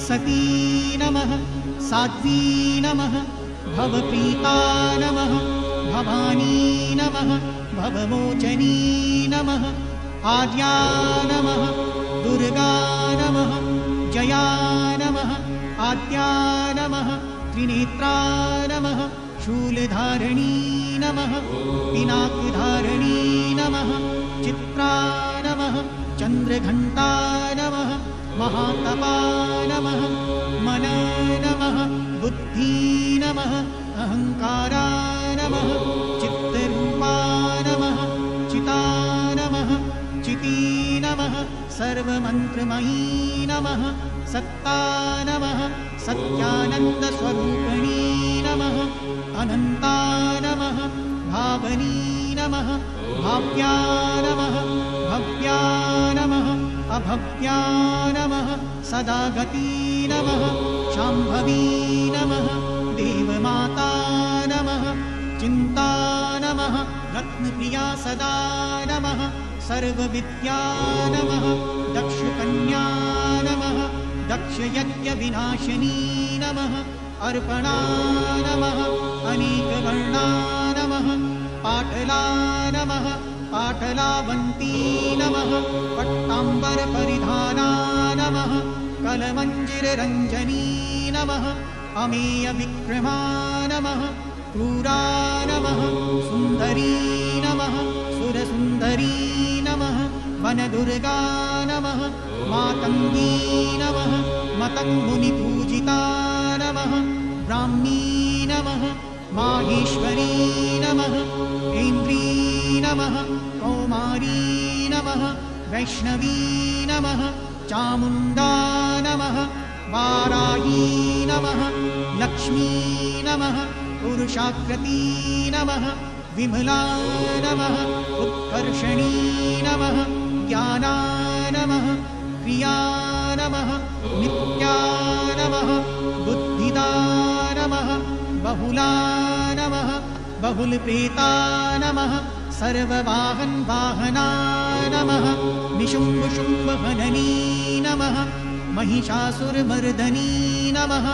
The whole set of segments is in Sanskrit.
सती नमः साध्वी नमः भवप्रीता नमः भवानी नमः भवमोचनी नमः आद्या नमः दुर्गा नमः जया नमः आद्या नमः त्रिनेत्रा नमः शूलधारिणी नमः पिनाकधारिणी नमः चित्रा नमः चन्द्रघण्टा नमः महातपा नमः मन नमः बुद्धि नमः अहंकारा नमः चित्तरूपा नमः चिता नमः चिती नमः सर्वमन्त्रमयी नमः सत्ता नमः सत्यानन्दस्वरूपिणी नमः अनन्ता नमः भावनी नमः भाव्या नमः भव्या नमः अभव्या नमः सदागती नमः शाम्भवी नमः देवमाता नमः चिन्ता नमः रत्नप्रिया सदा नमः सर्वविद्या नमः दक्षकन्या नमः दक्षयज्ञविनाशिनी नमः अर्पणा नमः अनेकवर्णा नमः पाटला नमः पाटलावन्ती नमः पट्टाम्बरपरिधाना नमः कलमञ्जिररञ्जनी नमः अमेयविक्रमा नमः क्रूरा नमः सुन्दरी नमः सुरसुन्दरी नमः वनदुर्गा नमः मातङ्गी नमः मतङ्गुनिपूजिता नमः ब्राह्मी नमः माहेश्वरी नमः ऐन्द्री नमः कौमारी नमः वैष्णवी नमः चामुण्डा नमः वाराही नमः लक्ष्मी नमः पुरुषाकृती नमः विमला नमः उत्कर्षणी नमः ज्ञाना नमः प्रिया नमः नित्या नमः बुद्धिदा नमः बहुला नमः बहुलप्रेता नमः सर्ववाहन वाहना नमः निशुम्भशुम्भहननी नमः महिषासुरमर्दनी नमः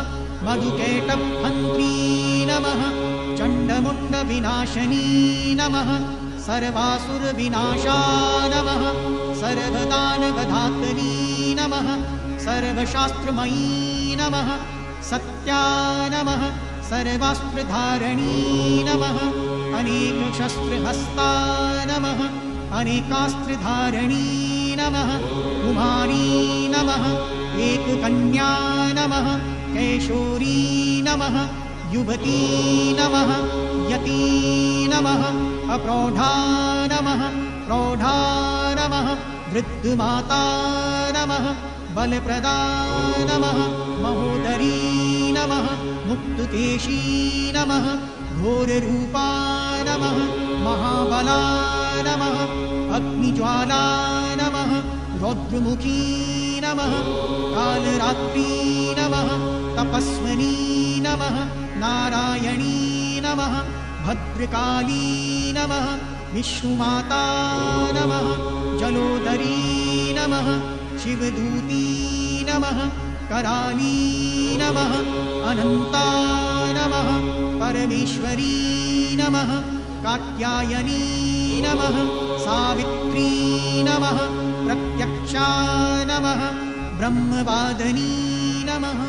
मधुकैटभहन्त्री नमः चण्डमुण्डविनाशिनी नमः सर्वासुरविनाशा नमः सर्वदानवधात्री नमः सर्वशास्त्रमयी नमः सत्या नमः सर्वास्त्रधारिणी नमः अनेकशस्त्रहस्ता नमः अनेकास्त्रधारिणी नमः कुमारी नमः एककन्या नमः कैशोरी नमः युवती नमः यती नमः अप्रौढा नमः प्रौढा नमः वृद्धमाता नमः बलप्रदा नमः महोदरी नमः मुक्तकेशी नमः घोररूपा नमः महाबला नमः अग्निज्वाला नमः रौद्रमुखी नमः कालरात्रि नमः तपस्विनी नमः नारायणी नमः भद्रकाली नमः विष्णुमाता नमः जलोदरी नमः शिवदूती नमः कराली नमः अनन्ता नमः परमेश्वरी नमः कात्यायनी नमः सावित्री नमः प्रत्यक्षा नमः ब्रह्मवादिनी नमः।